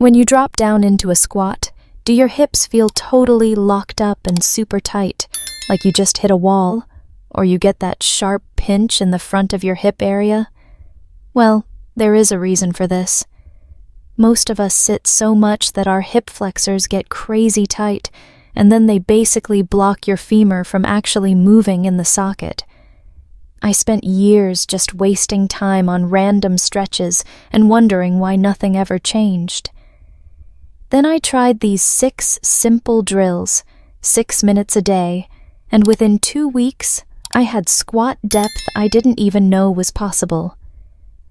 When you drop down into a squat, do your hips feel totally locked up and super tight, like you just hit a wall, or you get that sharp pinch in the front of your hip area? Well, there is a reason for this. Most of us sit so much that our hip flexors get crazy tight, and then they basically block your femur from actually moving in the socket. I spent years just wasting time on random stretches and wondering why nothing ever changed. Then I tried these 6 simple drills, 6 minutes a day, and within 2 weeks, I had squat depth I didn't even know was possible.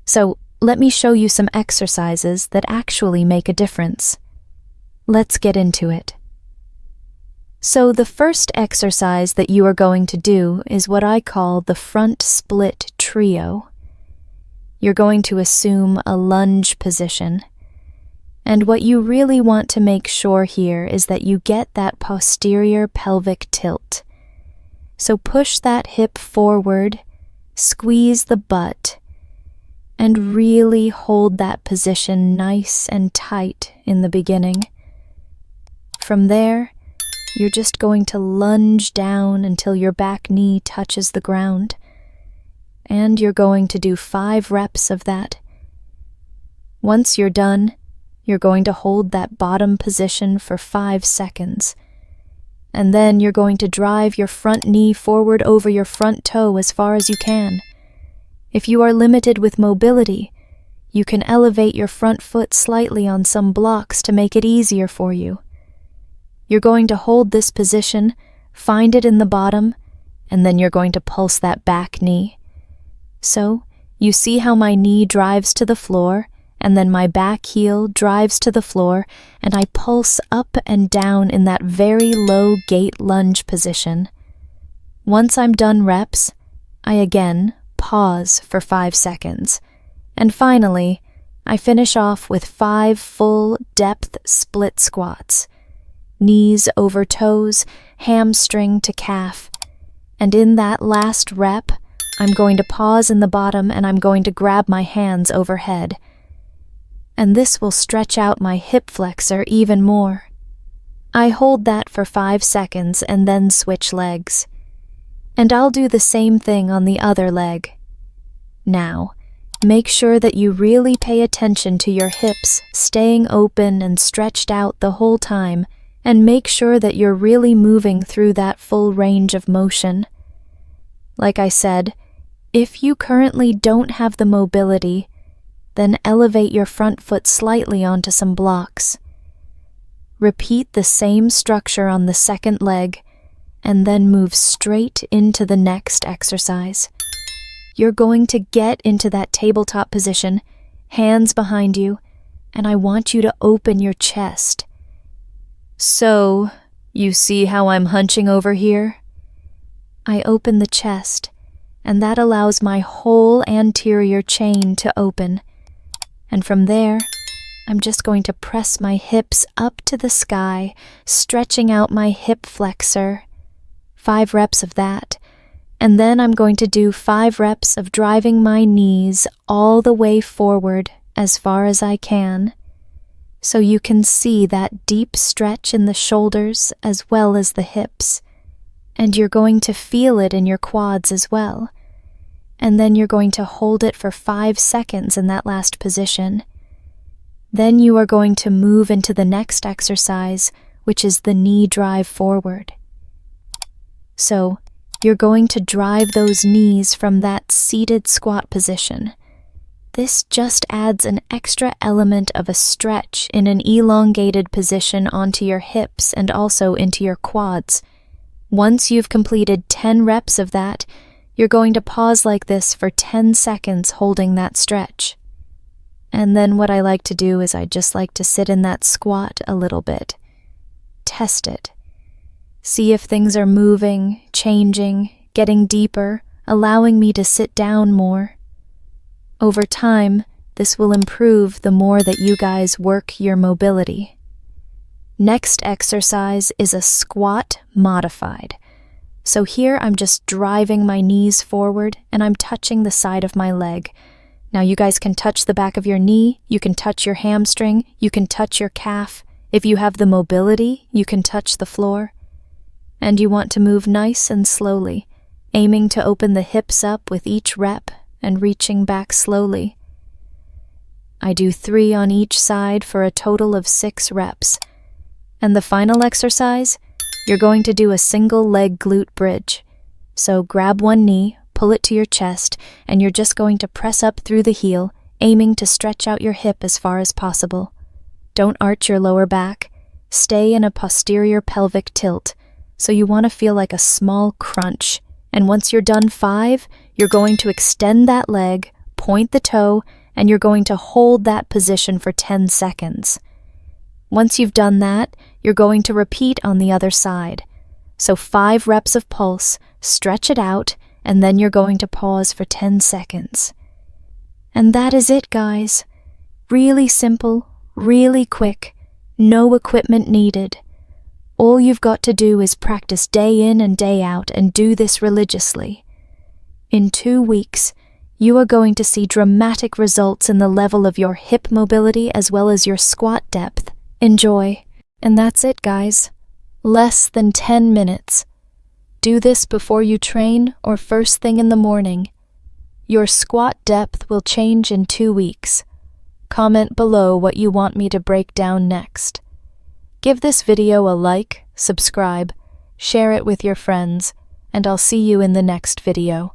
So, let me show you some exercises that actually make a difference. Let's get into it. So the first exercise that you are going to do is what I call the front split trio. You're going to assume a lunge position. And what you really want to make sure here is that you get that posterior pelvic tilt. So push that hip forward, squeeze the butt, and really hold that position nice and tight in the beginning. From there, you're just going to lunge down until your back knee touches the ground. And you're going to do 5 reps of that. Once you're done, you're going to hold that bottom position for 5 seconds. And then you're going to drive your front knee forward over your front toe as far as you can. If you are limited with mobility, you can elevate your front foot slightly on some blocks to make it easier for you. You're going to hold this position, find it in the bottom, and then you're going to pulse that back knee. So, you see how my knee drives to the floor, and then my back heel drives to the floor, and I pulse up and down in that very low gate lunge position. Once I'm done reps, I again pause for 5 seconds. And finally, I finish off with 5 full depth split squats. Knees over toes, hamstring to calf. And in that last rep, I'm going to pause in the bottom and I'm going to grab my hands overhead. And this will stretch out my hip flexor even more. I hold that for 5 seconds and then switch legs. And I'll do the same thing on the other leg. Now, make sure that you really pay attention to your hips staying open and stretched out the whole time, and make sure that you're really moving through that full range of motion. Like I said, if you currently don't have the mobility, then elevate your front foot slightly onto some blocks. Repeat the same structure on the second leg, and then move straight into the next exercise. You're going to get into that tabletop position, hands behind you, and I want you to open your chest. So, you see how I'm hunching over here? I open the chest, and that allows my whole anterior chain to open. And from there, I'm just going to press my hips up to the sky, stretching out my hip flexor. 5 reps of that. And then I'm going to do 5 reps of driving my knees all the way forward as far as I can. So you can see that deep stretch in the shoulders as well as the hips. And you're going to feel it in your quads as well. And then you're going to hold it for 5 seconds in that last position. Then you are going to move into the next exercise, which is the knee drive forward. So, you're going to drive those knees from that seated squat position. This just adds an extra element of a stretch in an elongated position onto your hips and also into your quads. Once you've completed 10 reps of that, you're going to pause like this for 10 seconds holding that stretch. And then what I like to do is I just like to sit in that squat a little bit. Test it. See if things are moving, changing, getting deeper, allowing me to sit down more. Over time, this will improve the more that you guys work your mobility. Next exercise is a squat modified. So here I'm just driving my knees forward and I'm touching the side of my leg. Now you guys can touch the back of your knee, you can touch your hamstring, you can touch your calf. If you have the mobility, you can touch the floor. And you want to move nice and slowly, aiming to open the hips up with each rep and reaching back slowly. I do 3 on each side for a total of 6 reps. And the final exercise, you're going to do a single leg glute bridge. So grab one knee, pull it to your chest, and you're just going to press up through the heel, aiming to stretch out your hip as far as possible. Don't arch your lower back. Stay in a posterior pelvic tilt, so you want to feel like a small crunch. And once you're done 5, you're going to extend that leg, point the toe, and you're going to hold that position for 10 seconds. Once you've done that, you're going to repeat on the other side. So 5 reps of pulse, stretch it out, and then you're going to pause for 10 seconds. And that is it, guys. Really simple, really quick, no equipment needed. All you've got to do is practice day in and day out and do this religiously. In 2 weeks, you are going to see dramatic results in the level of your hip mobility as well as your squat depth. Enjoy. And that's it, guys. Less than 10 minutes. Do this before you train or first thing in the morning. Your squat depth will change in 2 weeks. Comment below what you want me to break down next. Give this video a like, subscribe, share it with your friends, and I'll see you in the next video.